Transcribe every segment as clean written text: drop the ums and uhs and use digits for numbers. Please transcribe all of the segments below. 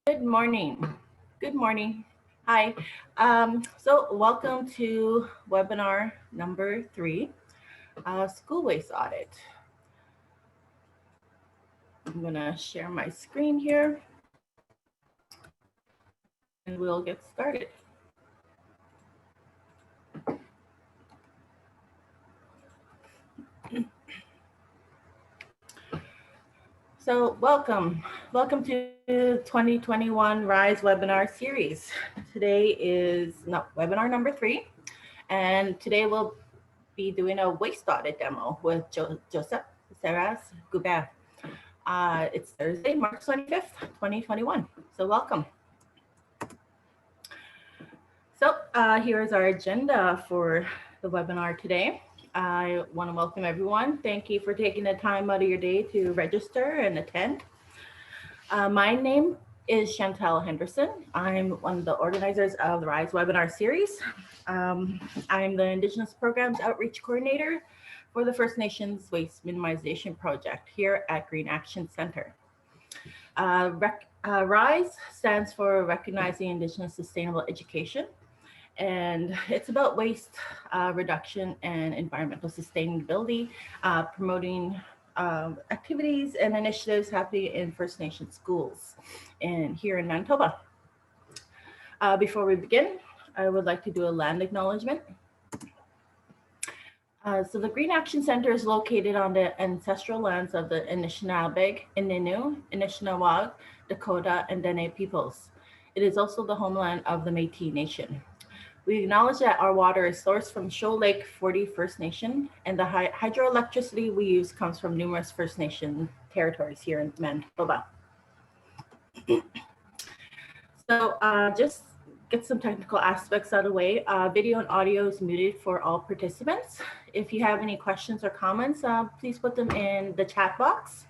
Good morning. Good morning. Hi. So welcome to webinar number 3, school waste audit. I'm gonna share my screen here and we'll get started. So welcome to 2021 RISE webinar series. Today is webinar number 3, and today we'll be doing a waste audit demo with Josep Seras-Gubert. It's Thursday, March 25th, 2021. So welcome. So here is our agenda for the webinar today. I want to welcome everyone. Thank you for taking the time out of your day to register and attend. My name is Chantel Henderson. I'm one of the organizers of the RISE webinar series. I'm the Indigenous Programs Outreach Coordinator for the First Nations Waste Minimization Project here at Green Action Center. RISE stands for Recognizing Indigenous Sustainable Education, and it's about waste reduction and environmental sustainability, promoting activities and initiatives happening in First Nation schools and here in Manitoba. Before we begin, I would like to do a land acknowledgement. So the Green Action Center is located on the ancestral lands of the Anishinaabe, Innu, Anishinaabe, Dakota, and Dene peoples. It is also the homeland of the Métis Nation. We acknowledge that our water is sourced from Shoal Lake 40 First Nation, and the hydroelectricity we use comes from numerous First Nation territories here in Manitoba. So just get some technical aspects out of the way. Video and audio is muted for all participants. If you have any questions or comments, please put them in the chat box.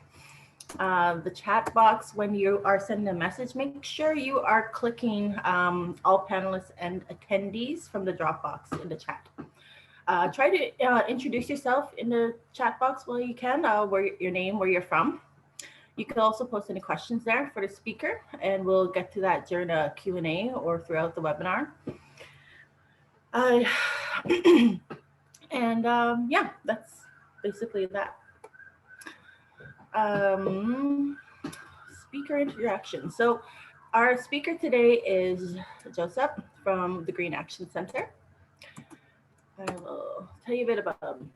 The chat box, when you are sending a message, make sure you are clicking all panelists and attendees from the Dropbox in the chat. Try to introduce yourself in the chat box while you can, your name, where you're from. You can also post any questions there for the speaker, and we'll get to that during a Q&A or throughout the webinar. Yeah, that's basically that. Speaker interaction. So our speaker today is Josep from the Green Action Center. I will tell you a bit about him.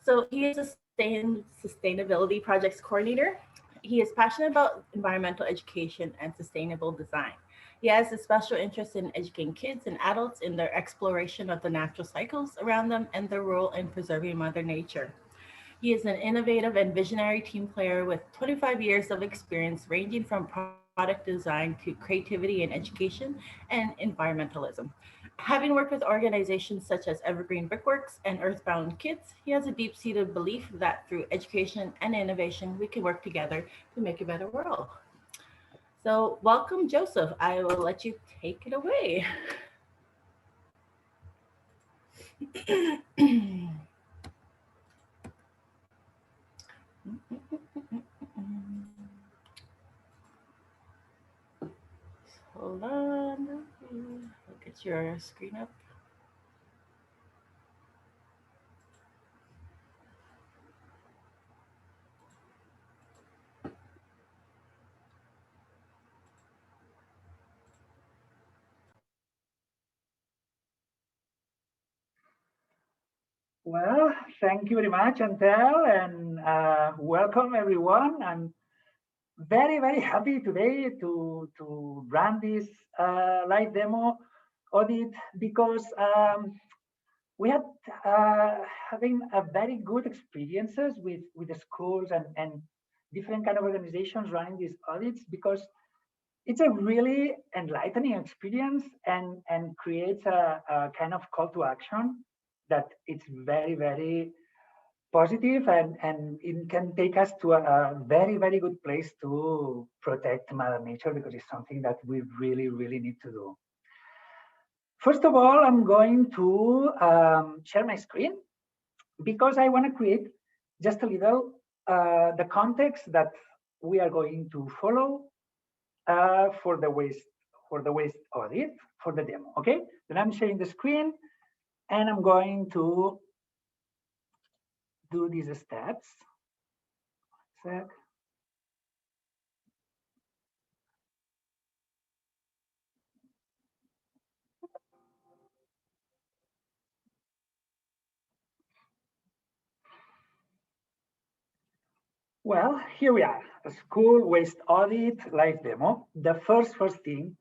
So he is a sustainability projects coordinator. He is passionate about environmental education and sustainable design. He has a special interest in educating kids and adults in their exploration of the natural cycles around them and their role in preserving Mother Nature. He is an innovative and visionary team player with 25 years of experience ranging from product design to creativity in education and environmentalism. Having worked with organizations such as Evergreen Brickworks and Earthbound Kids, he has a deep-seated belief that through education and innovation, we can work together to make a better world. So welcome, Joseph. I will let you take it away. Hold on. I'll get your screen up. Well, thank you very much, Antel, and welcome everyone. I'm very happy today to run this live demo audit because we had having a very good experiences with the schools and different kind of organizations running these audits because it's a really enlightening experience and creates a kind of call to action that it's very positive and it can take us to a very good place to protect Mother Nature because it's something that we really need to do. First of all, I'm going to share my screen because I want to create just a little the context that we are going to follow for the waste audit for the demo. Okay, then I'm sharing the screen and I'm going to do these steps. Sec. Well, here we are, a school waste audit live demo. The first thing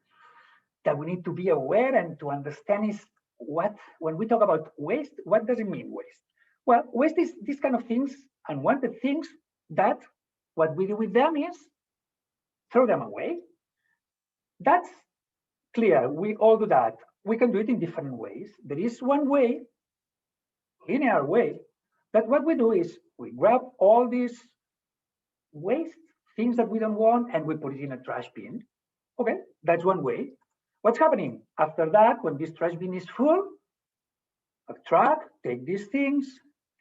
that we need to be aware and to understand is when we talk about waste, what does it mean, waste? Well, waste is these kind of things, unwanted things, that what we do with them is throw them away. That's clear. We all do that. We can do it in different ways. There is one way, linear way, that what we do is we grab all these waste, things that we don't want, and we put it in a trash bin. Okay, that's one way. What's happening? After that, when this trash bin is full, a truck take these things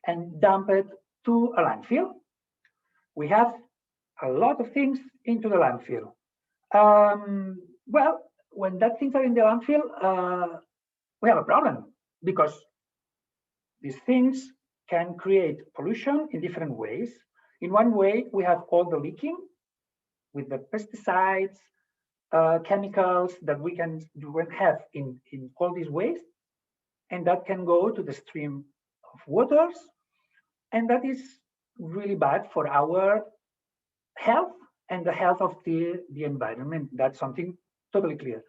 and dump it to a landfill. We have a lot of things into the landfill. Well, when that things are in the landfill, we have a problem because these things can create pollution in different ways. In one way, we have all the leaking with the pesticides, chemicals that we can have in all these waste, and that can go to the stream of waters, and that is really bad for our health and the health of the environment. That's something totally clear.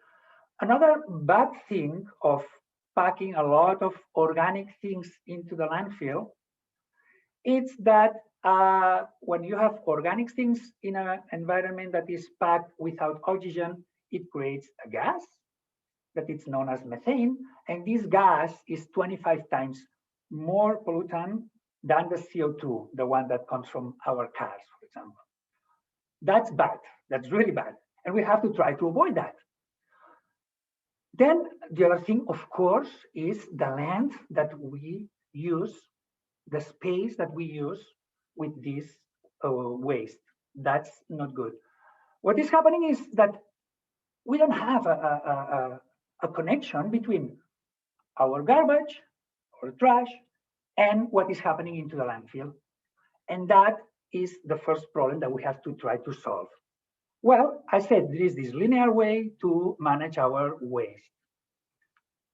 Another bad thing of packing a lot of organic things into the landfill is that when you have organic things in an environment that is packed without oxygen, it creates a gas that is known as methane. And this gas is 25 times more pollutant than the CO2, the one that comes from our cars, for example. That's bad. That's really bad. And we have to try to avoid that. Then the other thing, of course, is the land that we use, the space that we use with this waste. That's not good. What is happening is that we don't have a connection between our garbage or trash and what is happening into the landfill. And that is the first problem that we have to try to solve. Well, I said there is this linear way to manage our waste.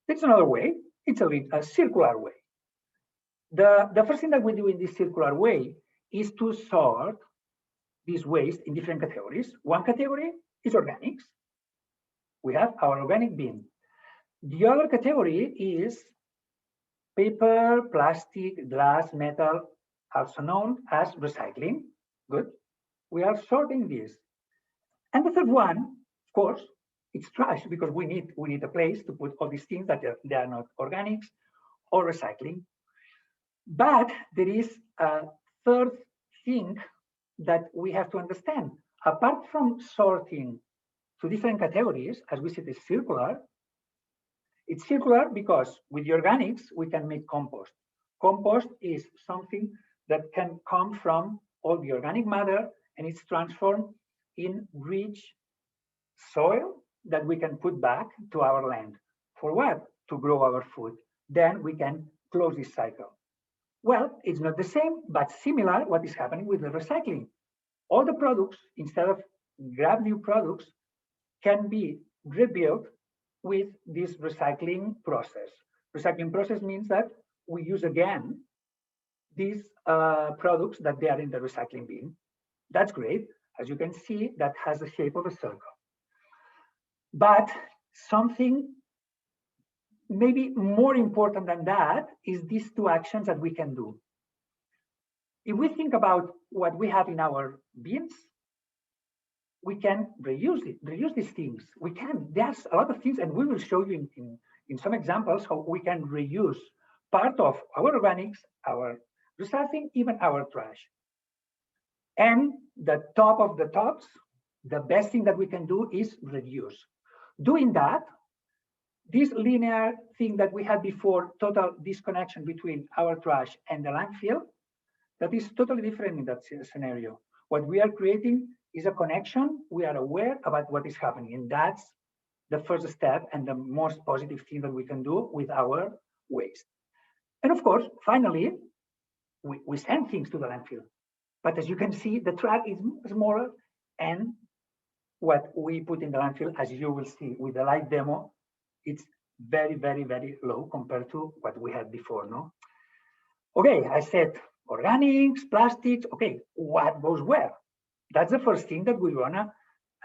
There's another way. It's a circular way. The first thing that we do in this circular way is to sort this waste in different categories. One category is organics. We have our organic bin. The other category is paper, plastic, glass, metal, also known as recycling. Good. We are sorting this. And the third one, of course, it's trash, because we need a place to put all these things that they are not organics or recycling. But there is a third thing that we have to understand. Apart from sorting to different categories, as we said, it's circular. It's circular because with the organics, we can make compost. Compost is something that can come from all the organic matter, and it's transformed in rich soil that we can put back to our land. For what? To grow our food. Then we can close this cycle. Well, it's not the same, but similar what is happening with the recycling. All the products, instead of grab new products, can be rebuilt with this recycling process. Recycling process means that we use again these products that they are in the recycling bin. That's great. As you can see, that has the shape of a circle. But something maybe more important than that is these two actions that we can do. If we think about what we have in our bins, we can reuse these things. We can. There's a lot of things, and we will show you in some examples how we can reuse part of our organics, our recycling, even our trash. And the top of the tops, the best thing that we can do is reduce. Doing that, this linear thing that we had before, total disconnection between our trash and the landfill, that is totally different in that scenario. What we are creating is a connection. We are aware about what is happening. And that's the first step and the most positive thing that we can do with our waste. And of course, finally, we send things to the landfill. But as you can see, the track is smaller, and what we put in the landfill, as you will see with the live demo, it's very, very, very low compared to what we had before, no? Okay, I said organics, plastics, okay, what goes where? That's the first thing that we wanna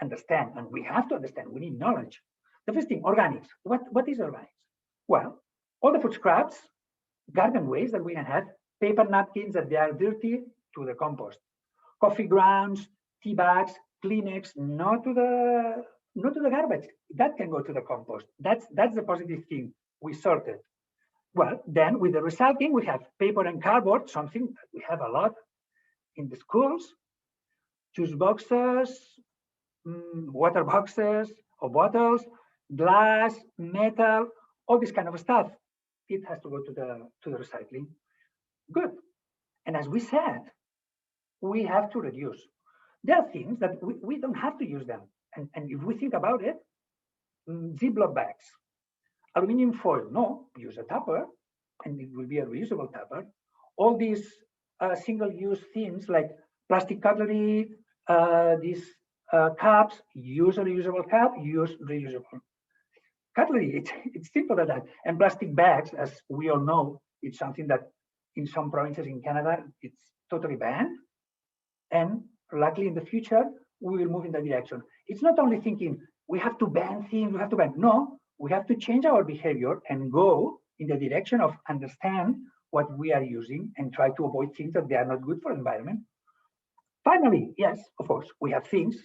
understand, and we have to understand, we need knowledge. The first thing, organics. What is organics? Well, all the food scraps, garden waste that we can have, paper napkins that they are dirty, to the compost. Coffee grounds, tea bags, Kleenex, not to the garbage. That can go to the compost. That's the positive thing. We sorted. Well, then with the recycling, we have paper and cardboard, something that we have a lot in the schools, juice boxes, water boxes or bottles, glass, metal, all this kind of stuff. It has to go to the recycling. Good. And as we said, we have to reduce. There are things that we don't have to use them. And if we think about it, Ziploc bags, aluminum foil, no, use a tupper, and it will be a reusable tupper. All these single-use things like plastic cutlery, these cups, use a reusable cup, use reusable cutlery. It's simple as that. And plastic bags, as we all know, it's something that in some provinces in Canada, it's totally banned. And luckily in the future, we will move in that direction. It's not only thinking we have to ban things, we have to ban. No, we have to change our behavior and go in the direction of understand what we are using and try to avoid things that they are not good for the environment. Finally, yes, of course, we have things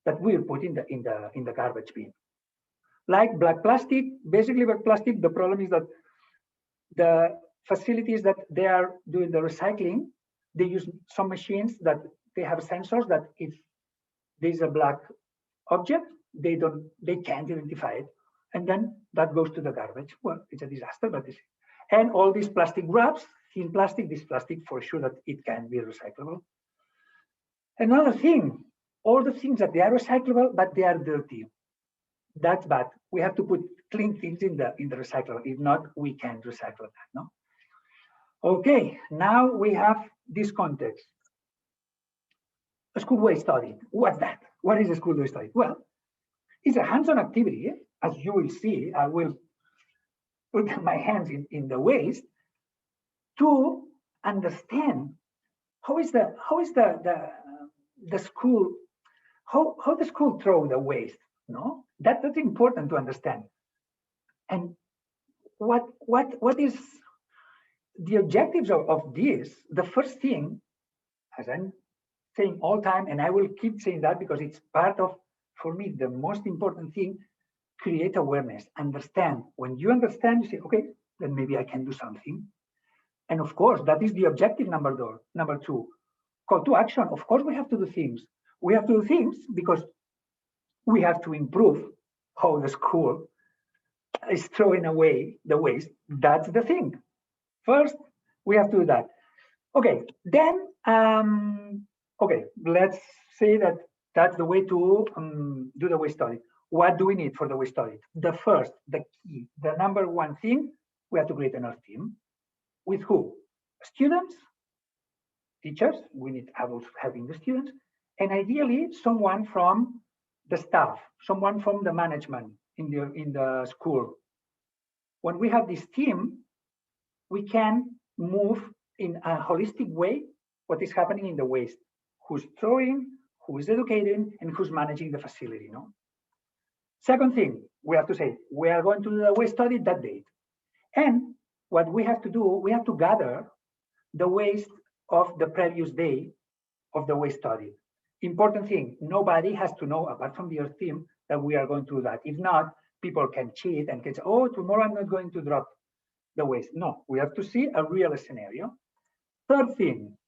that we'll put in the garbage bin. Like black plastic, basically black plastic, the problem is that the facilities that they are doing the recycling, they use some machines that they have sensors that if there's a black object, they can't identify it. And then that goes to the garbage. Well, it's a disaster, but and all these plastic wraps, thin plastic, this plastic for sure that it can be recyclable. Another thing, all the things that they are recyclable, but they are dirty. That's bad. We have to put clean things in the recycler. If not, we can't recycle that, no? Okay, now we have this context. A school waste audit. What's that? What is a school waste audit? Well, it's a hands-on activity. As you will see, I will put my hands in the waste to understand how the school throw the waste. No, that's important to understand. And what is the objectives of this? The first thing, as I'm saying all time, and I will keep saying that because it's part of, for me, the most important thing, create awareness, understand. When you understand, you say, okay, then maybe I can do something. And of course, that is the objective number two. Call to action. Of course, we have to do things. We have to do things because we have to improve how the school is throwing away the waste. That's the thing. First, we have to do that. Okay, then, okay, let's say that that's the way to do the waste audit. What do we need for the waste audit? The first, the key, the number one thing, we have to create an earth team. With who? Students, teachers, we need having the students, and ideally someone from the staff, someone from the management in the school. When we have this team, we can move in a holistic way what is happening in the waste, who's throwing, who is educating, and who's managing the facility. No? Second thing, we have to say, we are going to do the waste audit that date. And what we have to do, we have to gather the waste of the previous day of the waste audit. Important thing, nobody has to know, apart from the earth team, that we are going to do that. If not, people can cheat and can say, oh, tomorrow I'm not going to drop the waste. No, we have to see a real scenario. Third thing,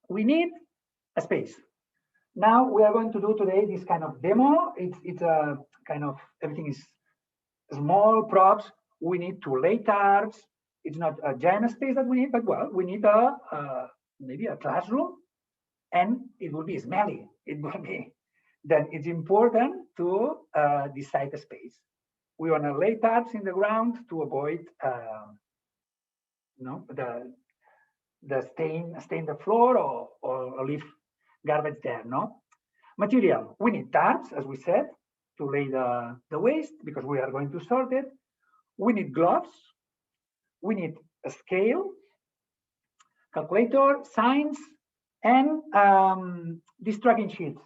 we need a space. Now we are going to do today this kind of demo. It's a kind of, everything is small props. We need to lay tarps. It's not a giant space that we need, but well, we need maybe a classroom and it will be smelly. It will be. Then it's important to decide the space. We want to lay tarps in the ground to avoid the stain the floor or leave garbage there. No material. We need tarps, as we said, to lay the waste because we are going to sort it. We need gloves. We need a scale, calculator, signs, and these tracking sheets.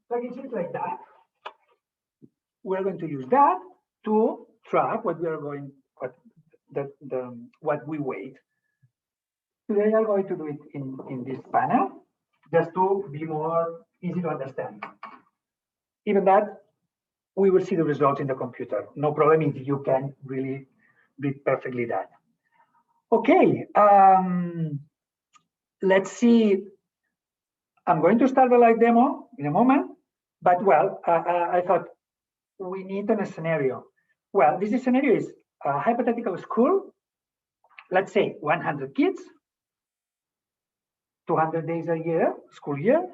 Tracking sheets like that. We're going to use that to track what we are going, what we weigh. Today I'm going to do it in this panel, just to be more easy to understand. Even that, we will see the results in the computer. No problem if you can really read perfectly that. Okay, let's see. I'm going to start the live demo in a moment, but well, I thought we need a scenario. Well, this scenario is a hypothetical school. Let's say 100 kids, 200 days a year, school year.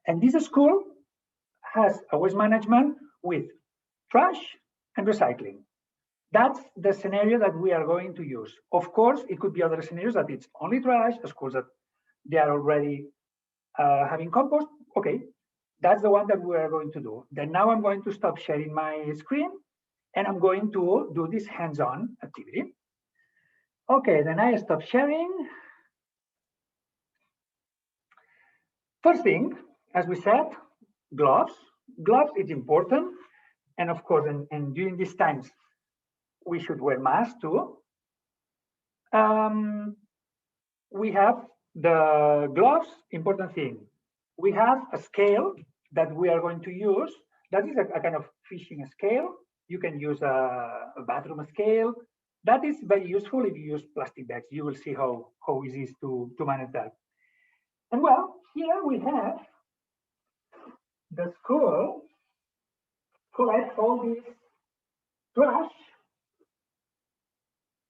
And this school has a waste management with trash and recycling. That's the scenario that we are going to use. Of course, it could be other scenarios that it's only trash, schools that they are already having compost. Okay, that's the one that we are going to do. Then now I'm going to stop sharing my screen and I'm going to do this hands-on activity. Okay, then I stop sharing. First thing, as we said, gloves. Gloves is important. And of course, and during these times, we should wear masks too. We have the gloves, important thing. We have a scale that we are going to use. That is a kind of fishing scale. You can use a bathroom scale. That is very useful if you use plastic bags. You will see how easy it is to manage that. And well, here we have the school collect all this trash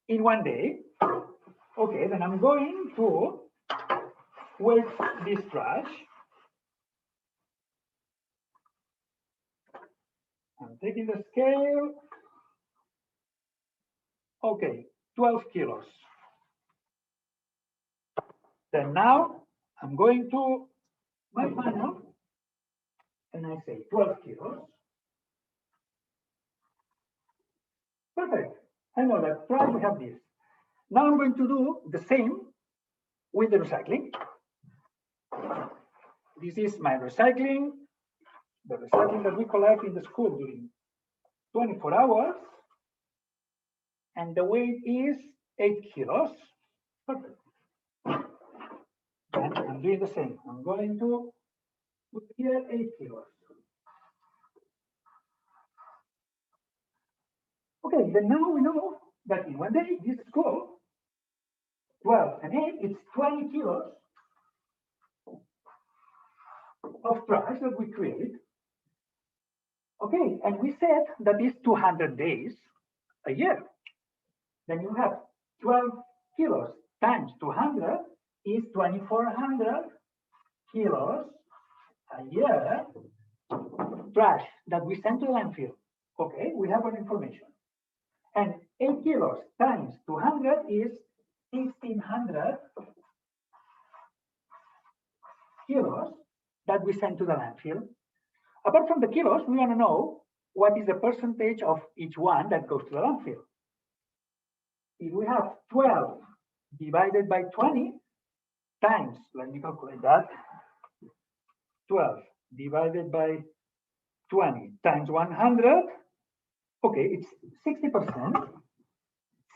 in one day. Okay, then I'm going to weigh this trash. I'm taking the scale. Okay, 12 kilos. Then now I'm going to my panel and I say 12 kilos. Perfect. I know that trash we have this. Now I'm going to do the same with the recycling. This is my recycling, the recycling that we collect in the school during 24 hours. And the weight is 8 kilos. Perfect. And I'm doing the same. I'm going to put here 8 kilos. Okay, then now we know that in one day, this school, 12 and 8, it's 20 kilos of trash that we create. Okay, and we said that is 200 days a year. Then you have 12 kilos times 200 is 2,400 kilos a year trash that we send to the landfill. Okay, we have our information. And 8 kilos times 200 is 1,600 kilos that we send to the landfill. Apart from the kilos, we want to know what is the percentage of each one that goes to the landfill. If we have 12 divided by 20 times, let me calculate that, 12 divided by 20 times 100, okay, it's 60%.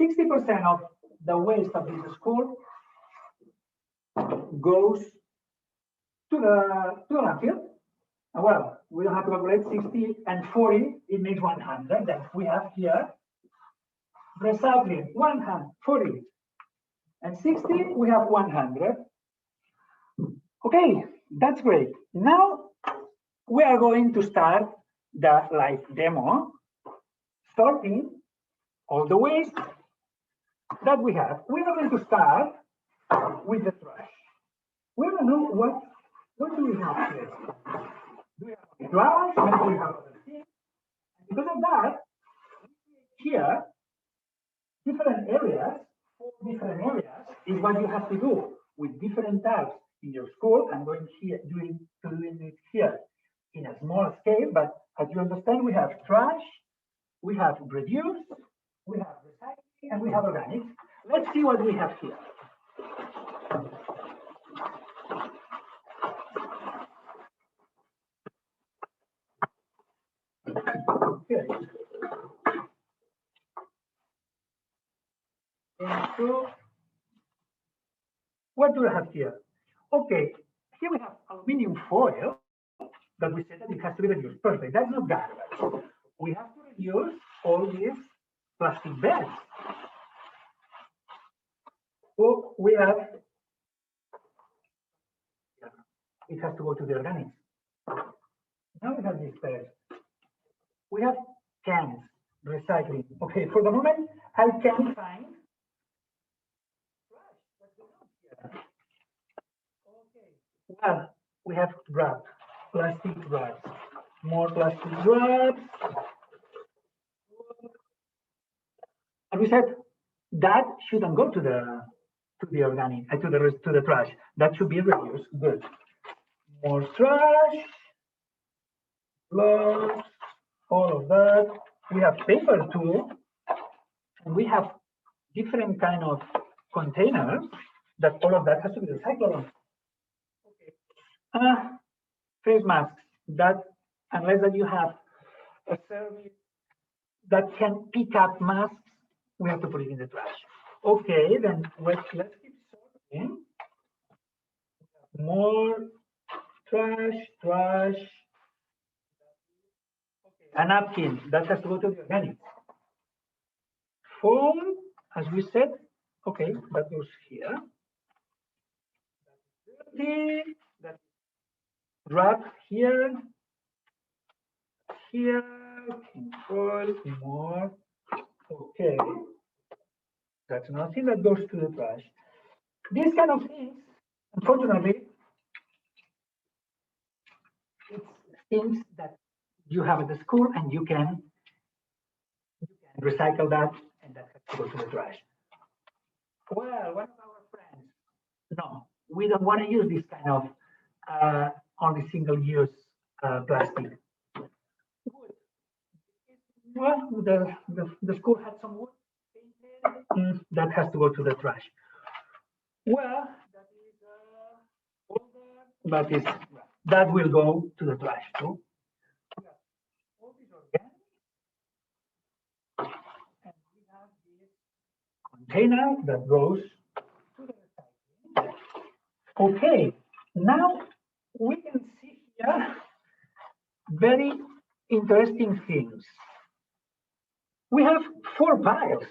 60% of the waste of this school goes to the landfill. Well, we don't have to calculate 60 and 40, it makes 100. Then we have here recycling 140 and 60, we have 100. Okay, that's great. Now we are going to start the live demo, sorting all the waste that we have. We are going to start with the trash. we don't know what do we have here. Do we have grass? Maybe we have other things. And because of that, here, different areas, 4 different areas is what you have to do with different types in your school. I'm going here doing it here in a small scale, but as you understand, we have trash, we have reduce, we have recycling, and we have organic. Let's see what we have here. Okay. And so, what do we have here? Okay, here we have aluminum foil that we said that it has to be reduced. Perfect, that's not garbage. We have to reduce all these plastic bags. So we have, it has to go to the organics. Now we have these bags. We have cans, recycling. Okay, for the moment, I can't find trash. Okay, well, we have wraps, plastic wraps, more plastic wraps. And we said that shouldn't go to the organic, to the trash. That should be reduced. Good. More trash, plus all of that. We have paper too, and we have different kind of containers that all of that has to be recyclable. Okay. Face masks. That unless that you have a service that can pick up masks, we have to put it in the trash. Okay, then let's keep sorting. More trash. Okay. A napkin, that has to go to the organic. Foam, as we said, okay, that goes here. That wrap here, foil, more. Okay, that's nothing that goes to the trash. These kind of things, unfortunately, it's things that you have at the school and you can recycle that and that has to go to the trash. Well, one of our friends, no, we don't want to use this kind of only single-use plastic. Wood. Well, the school had some wood painted, that has to go to the trash. Well, that will go to the trash too. All these organic, and we have this container that goes to the recycling. Okay, now we can see here very interesting things. We have 4 piles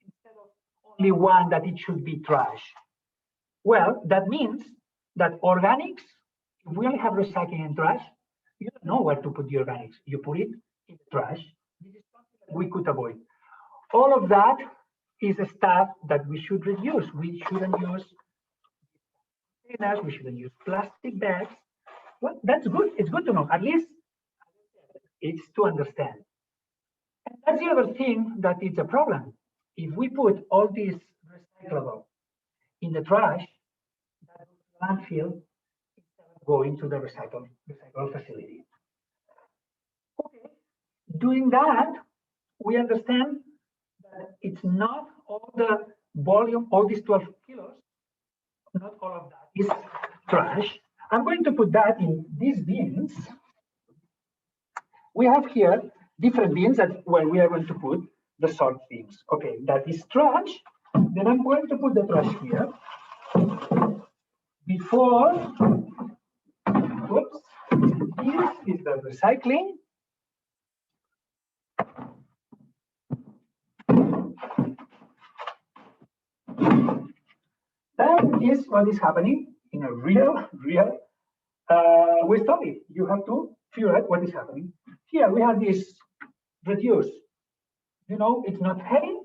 instead of only one that it should be trash. Well, that means that organics, if we only have recycling and trash, you don't know where to put the organics. You put it in the trash. This is something that we could avoid. All of that is stuff that we should reduce. We shouldn't use containers, we shouldn't use plastic bags. Well, that's good. It's good to know. At least it's to understand. And that's the other thing that is a problem. If we put all these recyclable in the trash, that landfill instead of going to the recycle facility. Okay. Doing that, we understand that it's not all the volume, all these 12 kilos, not all of that is trash. I'm going to put that in these bins. We have here different bins where we are going to put the salt bins. Okay, that is trash. Then I'm going to put the trash here. Before, whoops, this is the recycling. That is what is happening in a real waste audit. You have to figure out what is happening. Here we have this reduce. You know, it's not heavy.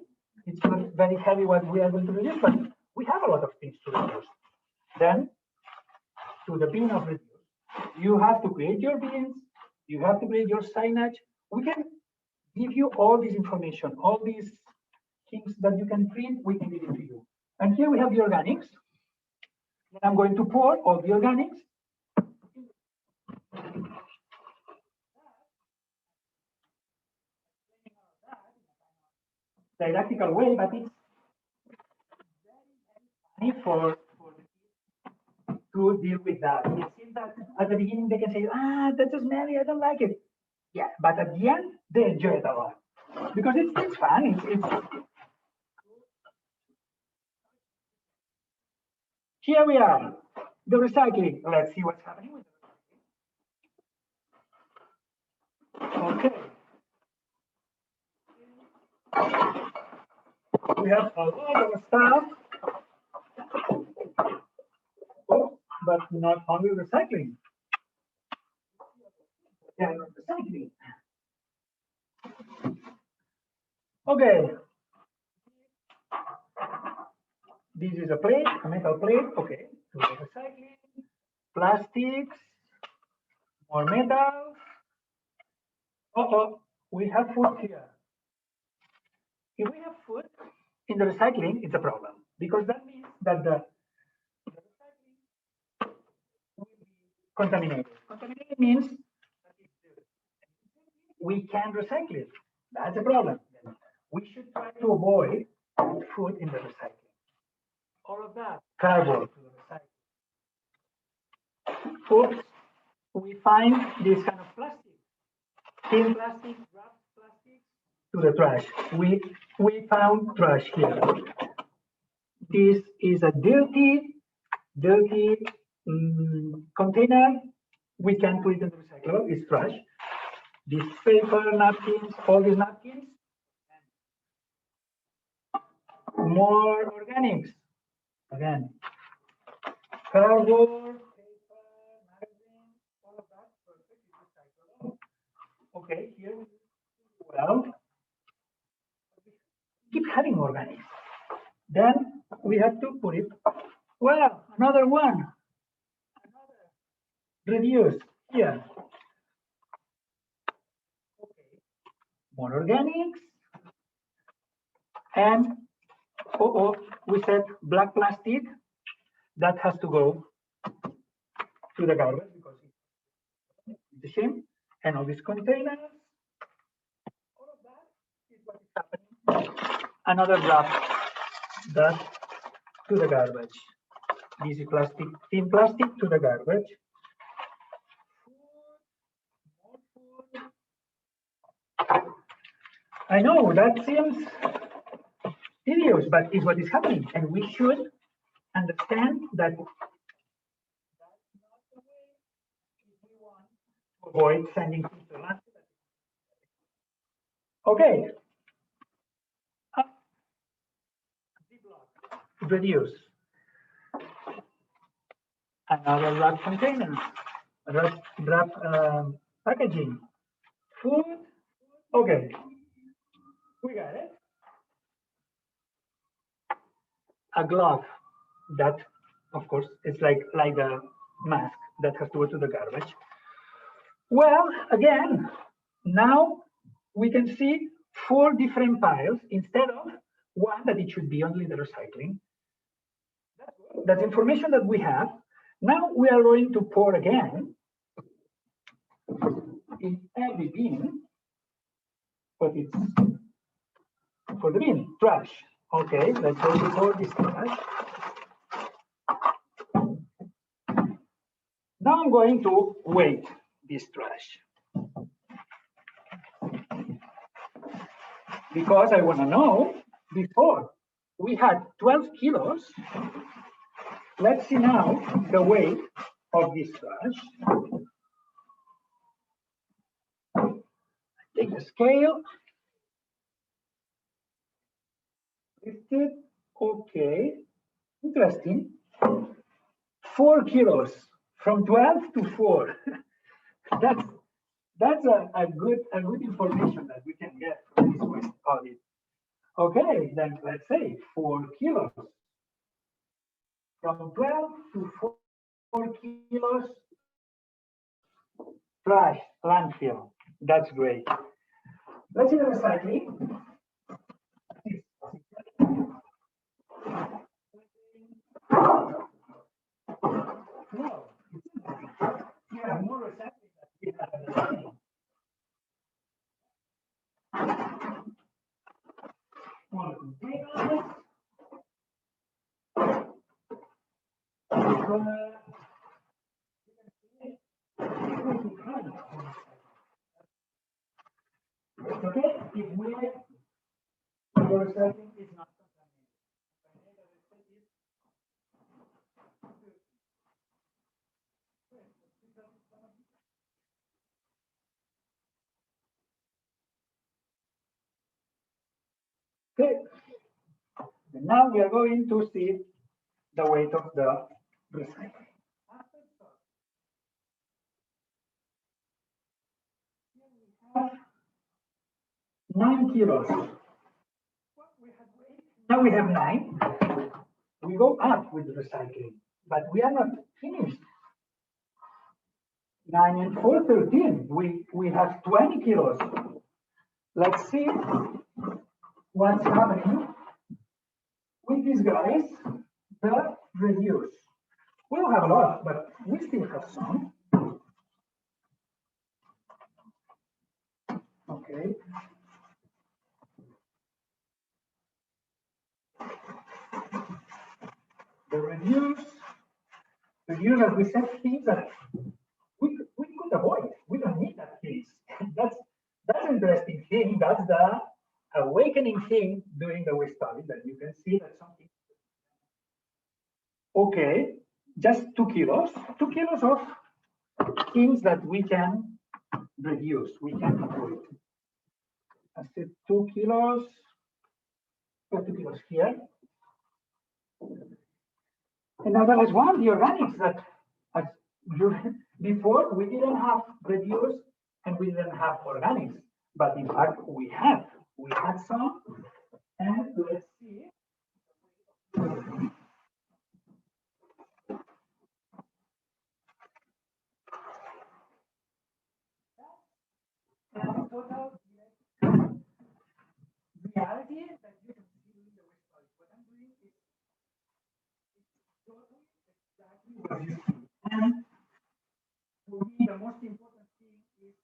It's not very heavy what we are going to reduce, but we have a lot of things to reduce. Then to the bin of reduce. You have to create your bins. You have to create your signage. We can give you all this information, all these things that you can print. We can give it to you. And here we have the organics. Then I'm going to pour all the organics. Didactical way, but it's very funny for to deal with that. It seems that at the beginning they can say, that's smelly, I don't like it. Yeah, but at the end they enjoy it a lot because it's fun. Here we are, the recycling. Let's see what's happening with the recycling. Okay. We have a lot of stuff, but not only recycling. Yeah, recycling. Okay. This is a plate, a metal plate. Okay. So recycling, plastics, more metals. We have food here. If we have food in the recycling, it's a problem because that means that the recycling will be contaminated. Contaminated means we can't recycle it. That's a problem. We should try to avoid food in the recycling. All of that cardboard to the recycling. Oops, we find this kind of plastic, thin plastic, wrapped plastic to the trash. We found trash here. This is a dirty container. We can put it in the recycler. It's trash. These paper napkins, all these napkins, more organics. Again, cardboard, paper, magazine, all of that perfect recyclable. Okay, here we keep having organics. Then we have to put it. Well, another one. Reduce here. Okay. More organics. And we said black plastic that has to go to the garbage because it's the same. And all these containers. All of that is what is happening. Another drop that to the garbage. This is plastic, thin plastic to the garbage. I know that seems tedious, but it's what is happening. And we should understand that that's not the way if we want to avoid sending things to landfill. Okay. Reduce. Another wrap container, wrap packaging. Food. Okay. We got it. A glove that, of course, it's like a mask that has to go to the garbage. Well, again, now we can see 4 different piles instead of one that it should be only the recycling. That's information that we have. Now we are going to pour again in every bin, but it's for the bin, trash. Okay, let's go to pour this trash. Now I'm going to weigh this trash. Because I want to know, before we had 12 kilos, let's see now the weight of this trash. Take the scale. Lift it. Okay. Interesting. 4 kilos from 12 to 4. That's a good information that we can get from this waste audit. Okay, then let's say 4 kilos from 12 to 4. 4 kilos trash, landfill. That's great. Let's see the recycling. No, you have more recycling than we have at the beginning. More containers. Okay, if we your recycling is not okay. And now we are going to see the weight of the recycling. 9 kilos. Now we have 9. We go up with the recycling, but we are not finished. 9 and 4, 13. We have 20 kilos. Let's see what's happening with these guys. The reduce. We don't have a lot, but we still have some. Okay. The reduce, as we said, things that we could avoid. We don't need that case. That's an interesting thing. That's the awakening thing during the waste study, that you can see that something. Okay, just 2 kilos. 2 kilos of things that we can reduce, we can avoid. I said 2 kilos. 2 kilos here. And now there is one, the organics, that as before we didn't have reduce and we didn't have organics, but in fact we had some. And let's see. And total reality that you can see in the waste study. What I'm doing is totally exactly what you see. And for me, the most important thing is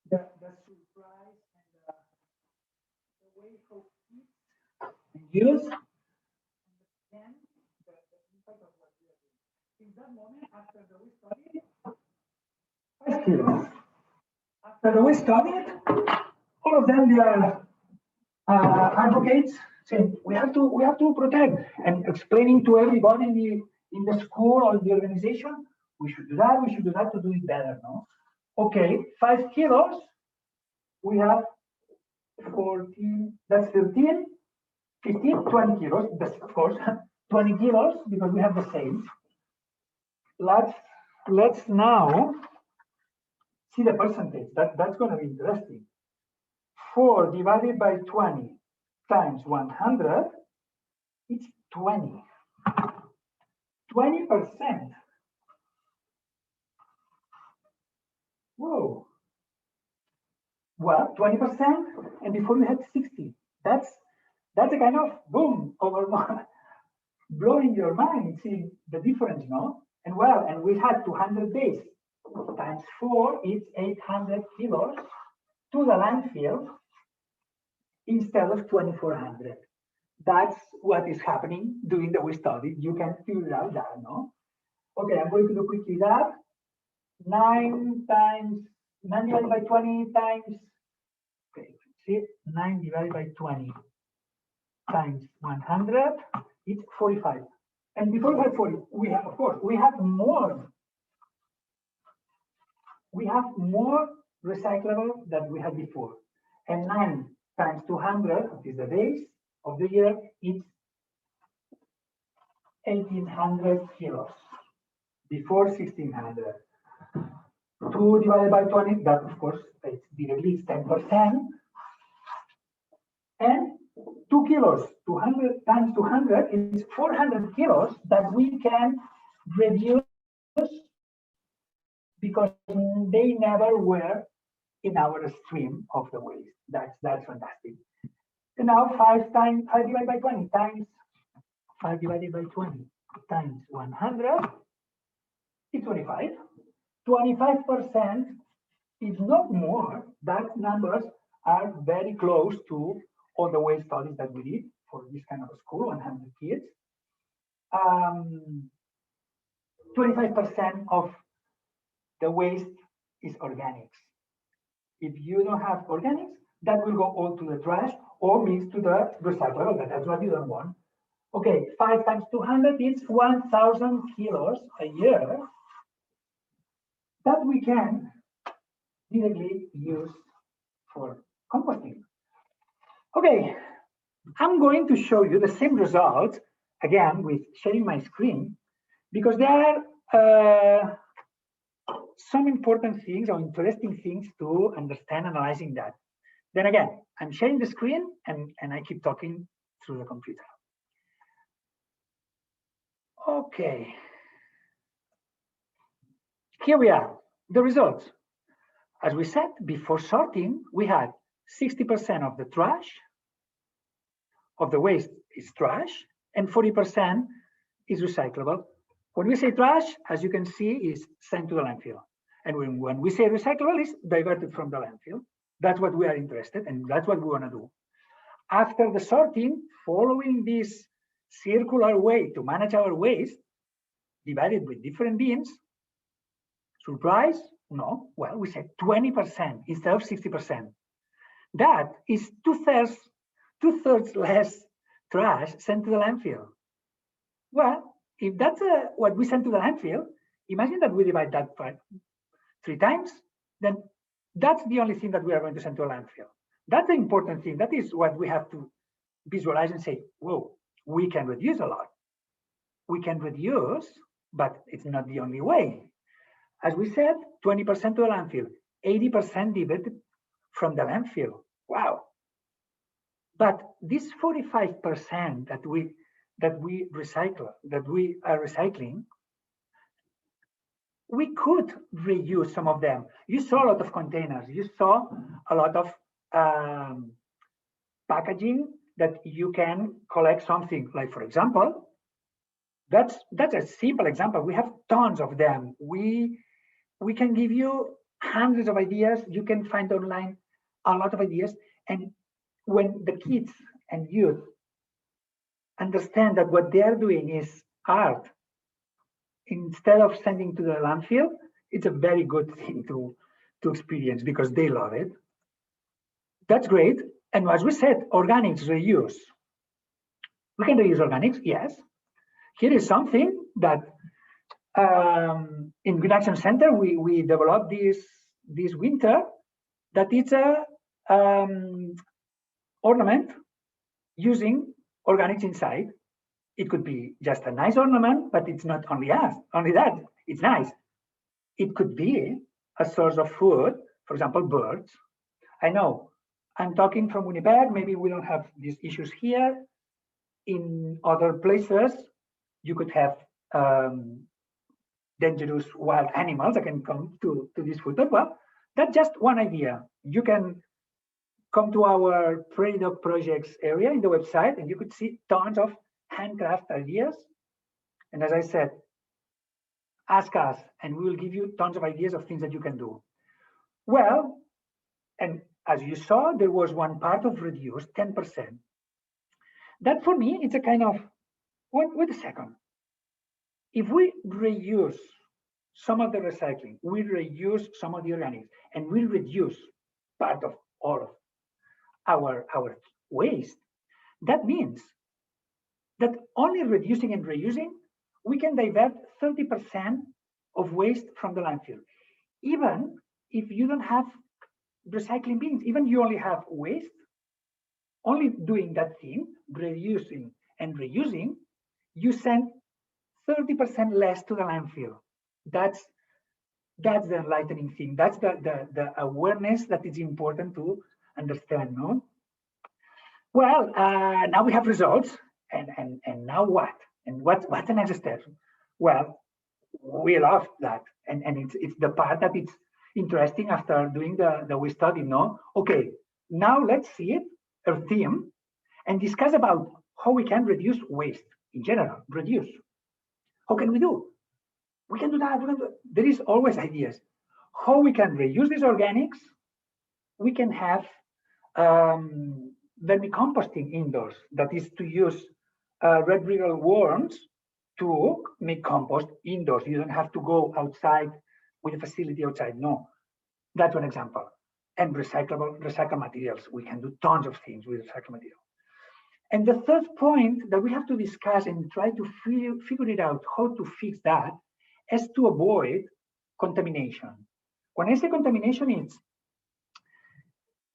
the surprise and the way how it's used, and the impact of what we are doing. In that moment, after the waste study, 5 kilos. After the waste study, all of them, they are advocates saying we have to protect, and explaining to everybody in the school or the organization, we should do that to do it better, no? Okay, 5 kilos, we have 14, that's 13, 15, 20 kilos, that's of course 20 kilos because we have the same. Let's now see the percentage. That's going to be interesting. 4 divided by 20 times 100, it's 20. 20%. Whoa. Well, 20%, and before we had 60. That's a kind of boom over blowing your mind, seeing the difference, no? And well, and we had 200 days times 4, it's 800 kilos to the landfill instead of 2,400. That's what is happening during the waste audit. You can figure out that, no? Okay, I'm going to do quickly that. 9 divided by 20 times, okay, see, 9 divided by 20 times 100, it's 45. And before we had 40, we have, of course, we have more. We have more recyclable than we had before. And 9 times 200 is the days of the year, it's 1,800 kilos. Before 1,600. 2 divided by 20, that of course, it's directly 10%. And 2 kilos, 200 times 200 is 400 kilos that we can reduce because they never were in our stream of the waste. That's fantastic. And now 5 divided by 20 times 5 divided by 20 times 100 is 25. 25% is not more. That numbers are very close to all the waste studies that we did for this kind of a school, 100 kids. 25% of the waste is organics. If you don't have organics, that will go all to the trash or mix to the recyclable. That's what you don't want. Okay, 5 times 200 is 1,000 kilos a year that we can directly use for composting. Okay, I'm going to show you the same results again with sharing my screen, because there are some important things or interesting things to understand analyzing that. Then again, I'm sharing the screen and I keep talking through the computer. Okay. Here we are, the results. As we said, before sorting, we had 60% of the trash, of the waste is trash, and 40% is recyclable. When we say trash, as you can see, is sent to the landfill. And when we say recyclable, it's diverted from the landfill. That's what we are interested in, and that's what we want to do. After the sorting, following this circular way to manage our waste, divided with different bins, surprise? No, well, we said 20% instead of 60%. That is two-thirds less trash sent to the landfill. Well, if that's what we send to the landfill, imagine that we divide that by 3 times, then that's the only thing that we are going to send to a landfill. That's the important thing. That is what we have to visualize and say, whoa, we can reduce a lot. We can reduce, but it's not the only way. As we said, 20% to the landfill, 80% diverted from the landfill. Wow. But this 45% that we recycle, that we are recycling, we could reuse some of them. You saw a lot of containers. You saw a lot of packaging that you can collect something. Like, for example, that's a simple example. We have tons of them. We can give you hundreds of ideas. You can find online a lot of ideas. And when the kids and youth understand that what they are doing is art, instead of sending to the landfill, it's a very good thing to experience because they love it. That's great. And as we said, organics reuse. We can reuse organics, yes. Here is something that in Green Action Center we developed this winter, that it's a ornament using organics inside. It could be just a nice ornament, but it's not only that, it's nice. It could be a source of food, for example, birds. I know I'm talking from Winnipeg, maybe we don't have these issues here. In other places, you could have dangerous wild animals that can come to this food. But well, that's just one idea. You can come to our Prairie Dog Projects area in the website, and you could see tons of handcraft ideas. And as I said, ask us, and we will give you tons of ideas of things that you can do. Well, and as you saw, there was one part of reduce, 10%. That for me, it's a kind of, wait a second. If we reuse some of the recycling, we reuse some of the organics, and we reduce part of all of our waste, that means that only reducing and reusing, we can divert 30% of waste from the landfill. Even if you don't have recycling bins, even you only have waste, only doing that thing, reducing and reusing, you send 30% less to the landfill. That's the enlightening thing. That's the awareness that is important to understand, no? Well, now we have results, and now what? And what's the next step? Well, we love that. And it's the part that it's interesting after doing the we study, no? Okay, now let's see it, our theme, and discuss about how we can reduce waste in general, reduce. How can we do? We can do that. There is always ideas. How we can reuse these organics. We can have vermicomposting indoors. That is to use red brittle worms to make compost indoors. You don't have to go outside with a facility outside. No, that's one example. And recycled materials. We can do tons of things with recycled material. And the third point that we have to discuss and try to figure it out how to fix that is to avoid contamination. When I say contamination, it's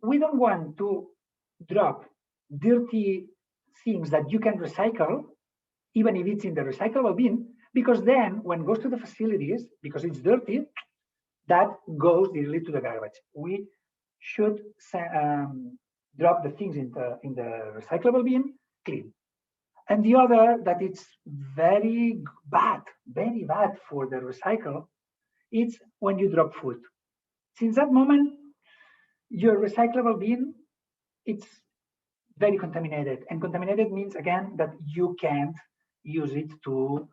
we don't want to drop dirty things that you can recycle, even if it's in the recyclable bin, because then when it goes to the facilities, because it's dirty, that goes directly to the garbage. We should drop the things in the recyclable bin clean. And the other that it's very bad for the recycle, it's when you drop food. Since that moment, your recyclable bin, it's very contaminated. And contaminated means, again, that you can't use it to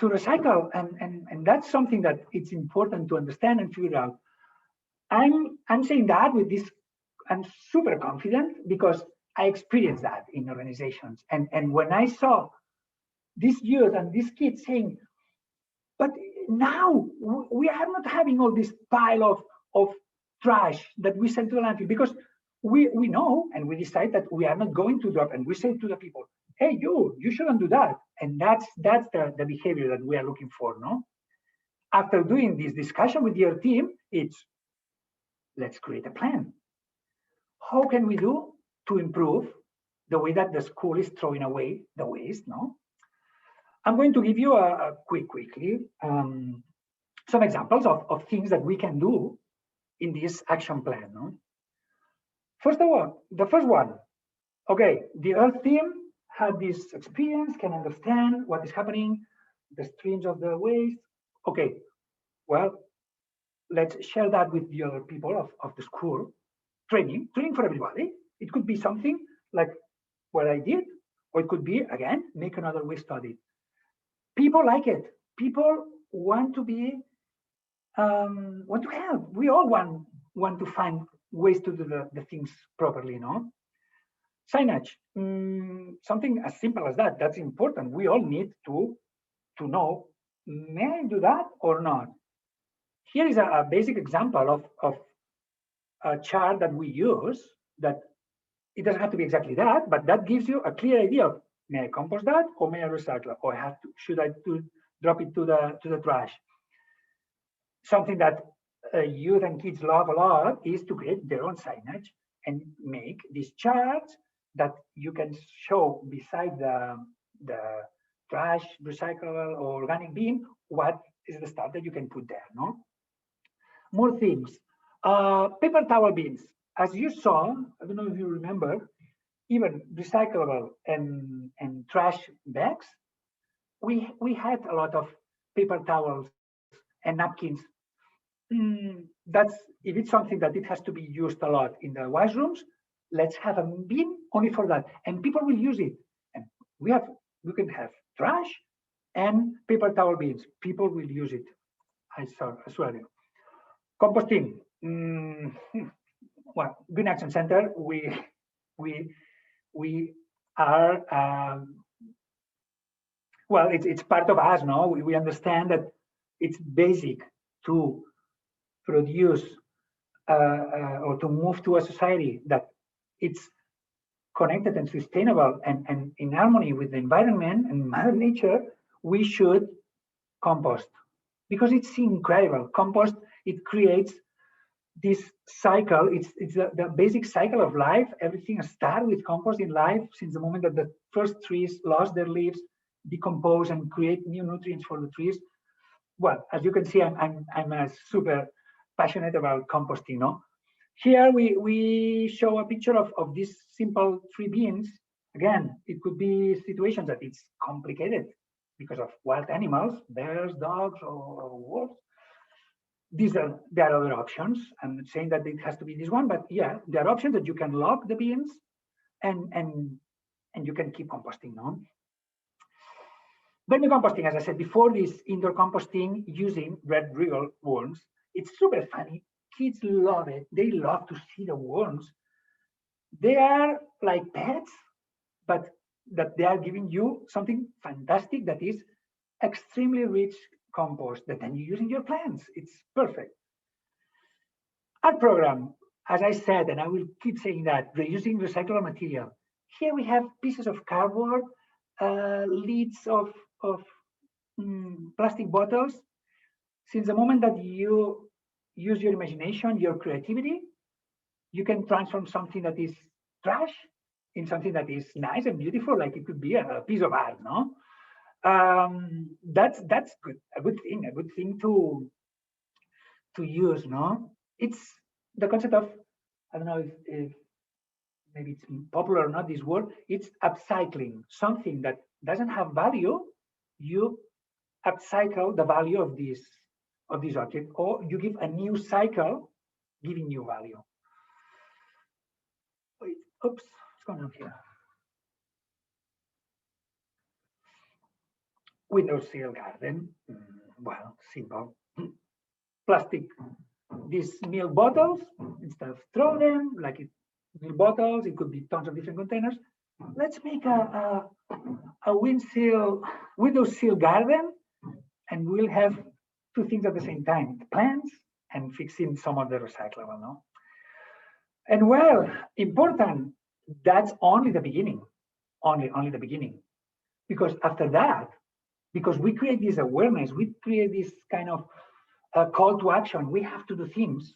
recycle. And that's something that it's important to understand and figure out. I'm saying that with this, I'm super confident because I experienced that in organizations. And when I saw these youth and these kids saying, but now we are not having all this pile of trash that we send to the landfill, because we know and we decide that we are not going to drop, and we say to the people, hey, you shouldn't do that. And that's the behavior that we are looking for, no? After doing this discussion with your team, it's let's create a plan. How can we do to improve the way that the school is throwing away the waste, no? I'm going to give you a quickly some examples of things that we can do in this action plan, no? First of all, the first one, okay, the Earth team had this experience, can understand what is happening, the streams of the waste. Okay, well, let's share that with the other people of the school. Training for everybody. It could be something like what I did, or it could be, again, make another waste audit. People like it. People want to be, want to help. We all want to find ways to do the things properly, no? Signage, something as simple as that. That's important. We all need to know, may I do that or not? Here is a basic example of a chart that we use that it doesn't have to be exactly that, but that gives you a clear idea of, may I compost that or may I recycle, or should I drop it to the trash? Something that youth and kids love a lot is to create their own signage and make these charts that you can show beside the trash, recyclable, or organic bin, what is the stuff that you can put there, no? More things. Paper towel bins. As you saw, I don't know if you remember, even recyclable and trash bags, we had a lot of paper towels and napkins. That's, if it's something that it has to be used a lot in the washrooms, let's have a bin only for that, and people will use it. And we can have trash and paper towel bins. People will use it. I swear. Composting. Well, Green Action Center, we are, well, it's part of us, no? We understand that it's basic to produce or to move to a society that it's connected and sustainable and in harmony with the environment and Mother Nature. We should compost because it's incredible. Compost, it creates this cycle. It's the basic cycle of life. Everything starts with compost in life, since the moment that the first trees lost their leaves, decompose and create new nutrients for the trees. Well, as you can see, I'm super passionate about composting, no? Here we show a picture of these simple 3 bins. Again, it could be situations that it's complicated because of wild animals, bears, dogs, or wolves. There are other options. I'm not saying that it has to be this one, but yeah, there are options that you can lock the bins and you can keep composting on. Vermicomposting, as I said before, this indoor composting using red real worms. It's super funny. Kids love it. They love to see the worms. They are like pets, but that they are giving you something fantastic that is extremely rich compost that then you use in your plants. It's perfect. Our program, as I said, and I will keep saying that, reusing recyclable material. Here we have pieces of cardboard, lids of plastic bottles. Since the moment that you use your imagination, your creativity, you can transform something that is trash in something that is nice and beautiful, like it could be a piece of art, no? That's good, a good thing to use, no? It's the concept of, I don't know if maybe it's popular or not, this word, it's upcycling. Something that doesn't have value, you upcycle the value of this object, or you give a new cycle giving new value. Wait, oops, what's going on here? Window sill garden, well, simple. Plastic, these milk bottles, instead of throwing them like milk bottles, it could be tons of different containers. Let's make a window sill garden, and we'll have two things at the same time: plants and fixing some of the recyclable. No, and well, important. That's only the beginning, only the beginning, because after that, because we create this awareness, we create this kind of call to action. We have to do things.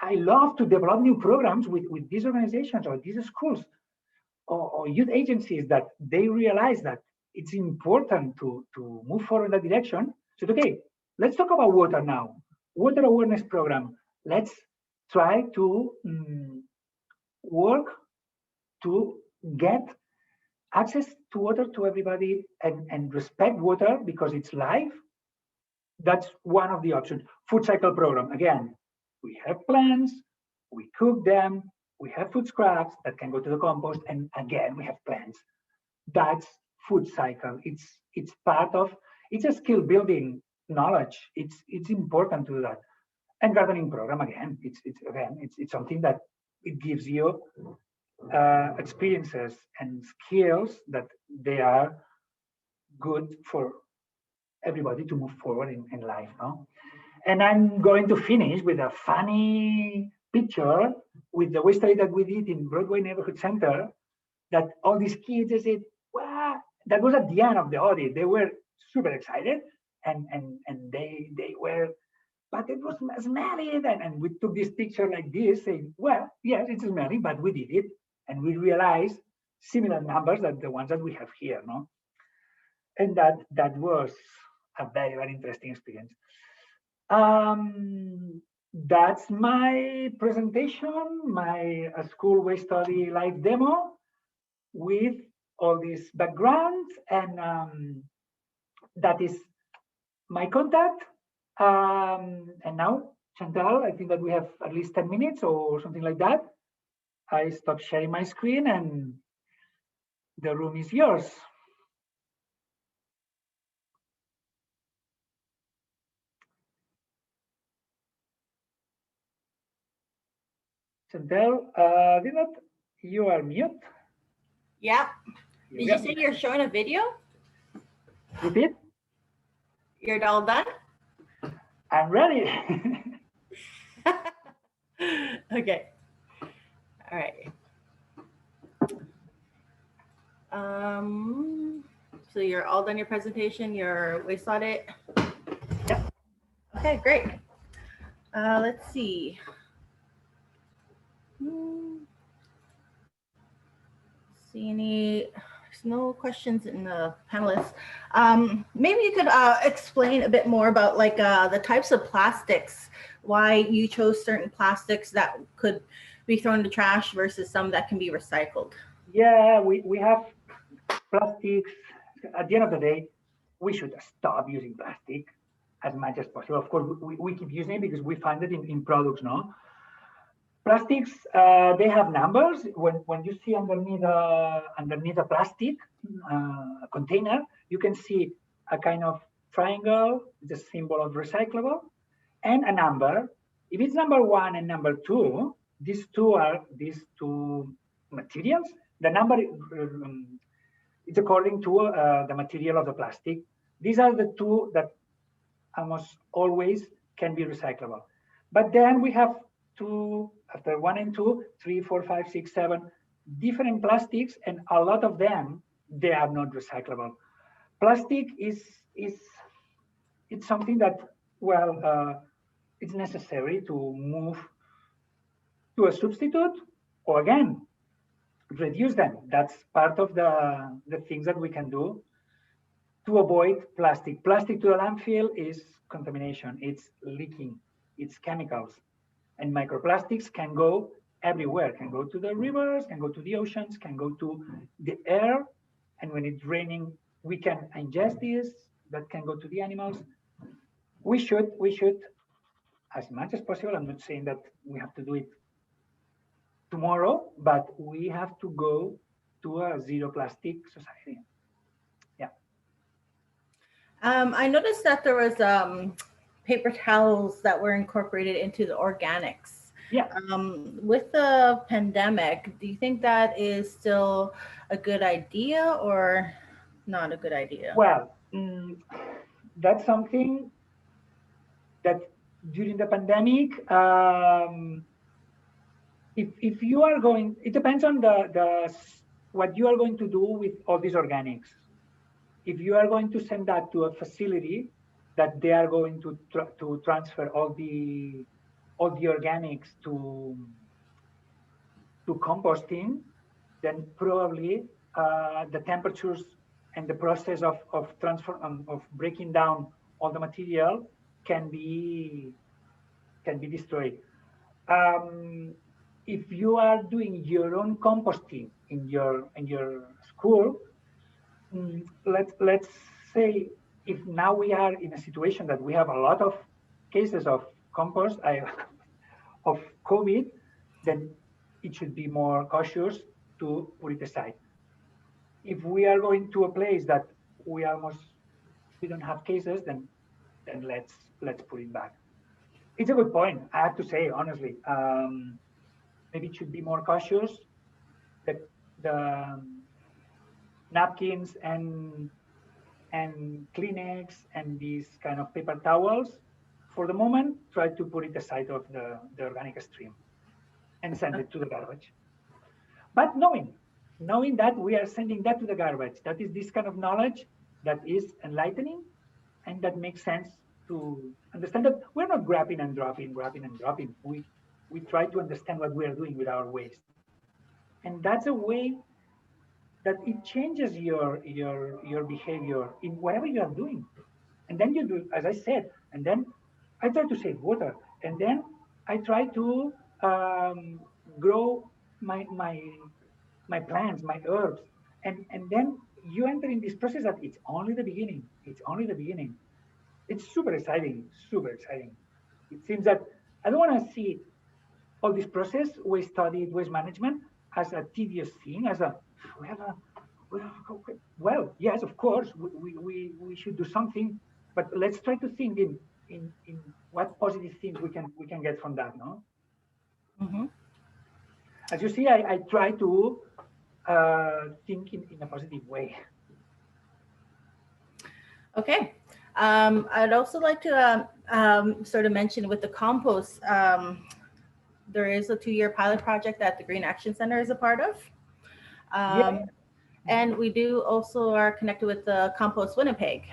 I love to develop new programs with these organizations or these schools or youth agencies that they realize that it's important to move forward in that direction. So, okay, let's talk about water now. Water awareness program. Let's try to work to get access to water to everybody and respect water because it's life. That's one of the options. Food cycle program. Again, we have plants, we cook them, we have food scraps that can go to the compost, and again, we have plants. That's food cycle. It's part of, it's a skill building knowledge. It's important to do that. And gardening program, again, it's something that it gives you experiences and skills that they are good for everybody to move forward in life, no? And I'm going to finish with a funny picture with the waste study that we did in Broadway Neighborhood Center, that all these kids, they said, wow, that was at the end of the audit. They were super excited and they were, but it was smelly. And we took this picture like this saying, well, yes, it's smelly, but we did it. And we realized similar numbers than the ones that we have here, no? And that was a very, very interesting experience. That's my presentation, my school waste study live demo with all this background, and that is my contact. And now, Chantal, I think that we have at least 10 minutes or something like that. I stop sharing my screen and the room is yours. Chantal, you are mute. Yeah. Did you say you're showing a video? Repeat. You're all done? I'm ready. Okay. All right. So you're all done your presentation, your waste audit? Yep. Okay, great. Let's see. See there's no questions in the panelists. Maybe you could explain a bit more about like the types of plastics, why you chose certain plastics that could be thrown in the trash versus some that can be recycled. Yeah, we have plastics, at the end of the day, we should stop using plastic as much as possible. Of course, we keep using it because we find it in products, no? Plastics, they have numbers. When you see underneath a plastic container, you can see a kind of triangle, the symbol of recyclable, and a number. If it's number 1 and number 2, these two materials. The number is according to the material of the plastic. These are the two that almost always can be recyclable. But then we have two, after 1 and 2, 3, 4, 5, 6, 7 different plastics, and a lot of them, they are not recyclable. Plastic it's something that, well, it's necessary to move to a substitute, or again, reduce them. That's part of the things that we can do to avoid plastic. Plastic to the landfill is contamination. It's leaking. It's chemicals. And microplastics can go everywhere. Can go to the rivers, can go to the oceans, can go to the air. And when it's raining, we can ingest this. That can go to the animals. We should, as much as possible. I'm not saying that we have to do it tomorrow, but we have to go to a zero plastic society. Yeah. I noticed that there was paper towels that were incorporated into the organics. Yeah. With the pandemic, do you think that is still a good idea or not a good idea? Well, that's something that during the pandemic, if you are going, it depends on what you are going to do with all these organics. If you are going to send that to a facility that they are going to transfer all the organics to composting, then probably the temperatures and the process of breaking down all the material can be destroyed. If you are doing your own composting in your school, let's say if now we are in a situation that we have a lot of cases of compost of COVID, then it should be more cautious to put it aside. If we are going to a place that we don't have cases, then let's put it back. It's a good point. I have to say, honestly, maybe it should be more cautious. That the napkins and Kleenex and these kind of paper towels, for the moment, try to put it aside of the organic stream and send it to the garbage. But knowing that we are sending that to the garbage, that is this kind of knowledge that is enlightening and that makes sense to understand that we're not grabbing and dropping. We try to understand what we are doing with our waste. And that's a way that it changes your behavior in whatever you are doing. And then you do, as I said, and then I try to save water. And then I try to grow my plants, my herbs. And then you enter in this process that it's only the beginning. It's only the beginning. It's super exciting, super exciting. It seems that I don't want to see all this process, waste study, waste management, as a tedious thing, as a, well, yes, of course, we should do something, but let's try to think in what positive things we can get from that, no? Mm-hmm. As you see, I try to think in a positive way. Okay. I'd also like to sort of mention with the compost, there is a 2-year pilot project that the Green Action Center is a part of. And we do also are connected with the Compost Winnipeg.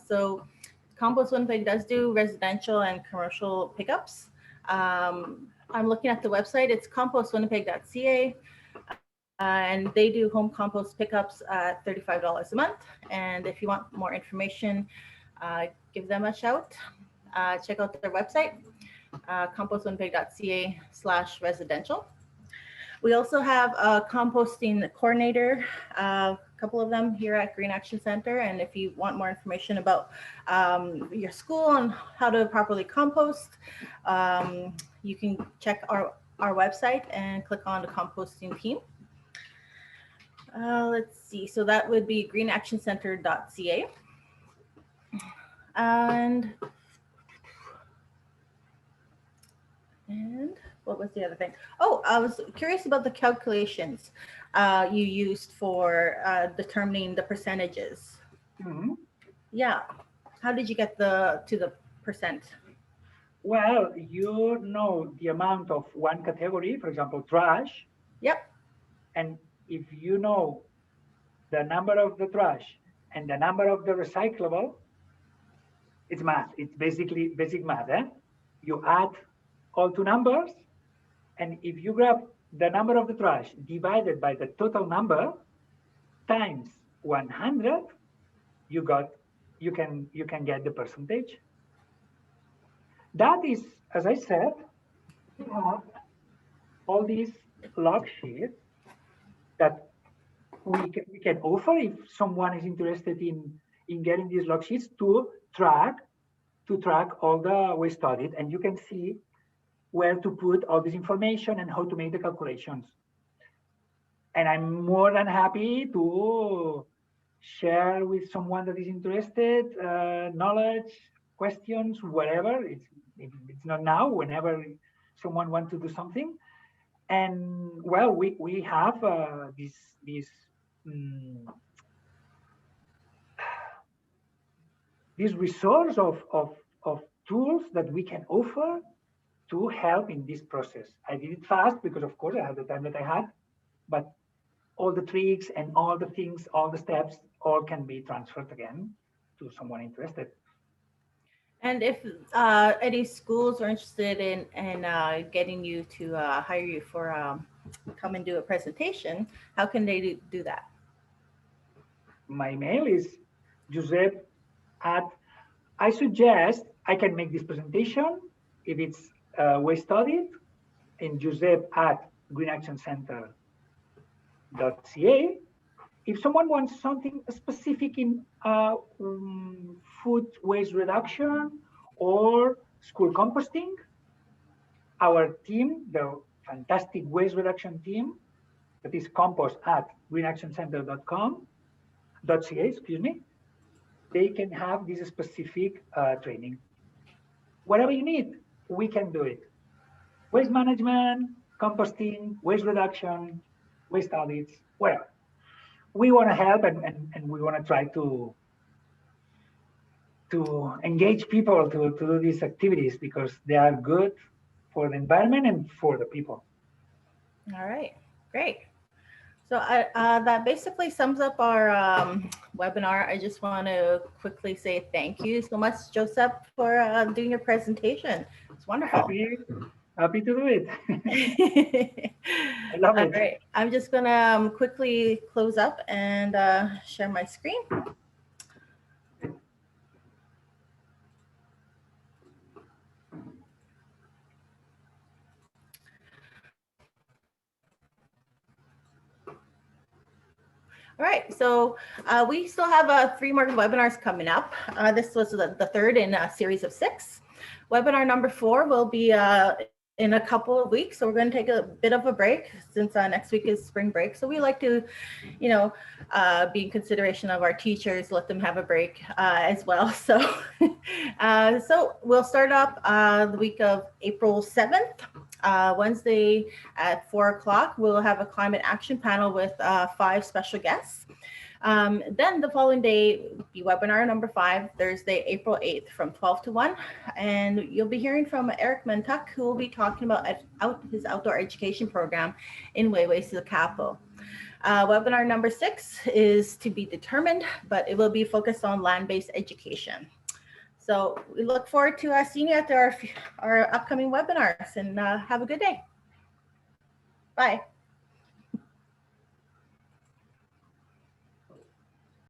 So Compost Winnipeg does do residential and commercial pickups. I'm looking at the website, it's compostwinnipeg.ca. And they do home compost pickups at $35 a month. And if you want more information, give them a shout. Check out their website, compostwinnipeg.ca/residential. We also have a composting coordinator couple of them here at Green Action Center. And if you want more information about your school and how to properly compost, you can check our website and click on the composting team. Let's see. So that would be greenactioncenter.ca. And what was the other thing? Oh, I was curious about the calculations you used for determining the percentages. Mm-hmm. Yeah. How did you get to the percent? Well, you know the amount of one category, for example, trash. Yep. And if you know the number of the trash and the number of the recyclable, it's math. It's basically basic math. You add all two numbers, and if you grab the number of the trash divided by the total number times 100, you can get the percentage. That is, as I said, we have all these log sheets that we can offer if someone is interested in getting these log sheets to track all the waste audit, and you can see where to put all this information and how to make the calculations. And I'm more than happy to share with someone that is interested knowledge, questions, whatever. It's not now, whenever someone wants to do something. And well, we have this resource of tools that we can offer to help in this process. I did it fast because, of course, I had the time that I had, but all the tricks and all the things, all the steps, all can be transferred again to someone interested. And if any schools are interested in getting you to hire you for come and do a presentation, how can they do that? My mail is Josep I suggest I can make this presentation if it's waste audit in Josep at greenactioncenter.ca. If someone wants something specific in food waste reduction or school composting, our team, the fantastic waste reduction team, that is compost at greenactioncenter.ca, excuse me, they can have this specific training. Whatever you need, we can do it. Waste management, composting, waste reduction, waste audits, whatever. We want to help and we want to try to engage people to do these activities because they are good for the environment and for the people. All right, great. So that basically sums up our webinar. I just want to quickly say thank you so much, Josep, for doing your presentation. It's wonderful. Happy to do it. I love it. All right, I'm just gonna quickly close up and share my screen. All right, so we still have 3 more webinars coming up. This was the third in a series of 6. Webinar number 4 will be in a couple of weeks. So we're going to take a bit of a break since next week is spring break. So we like to, be in consideration of our teachers, let them have a break as well. So, so we'll start up the week of April 7th. Wednesday at 4 o'clock, we'll have a climate action panel with 5 special guests. Then the following day, be webinar number 5, Thursday, April 8th from 12 to 1. And you'll be hearing from Eric Mentuck, who will be talking about his outdoor education program in Ways to the Capital. Webinar number 6 is to be determined, but it will be focused on land-based education. So we look forward to seeing you at our upcoming webinars, and have a good day. Bye.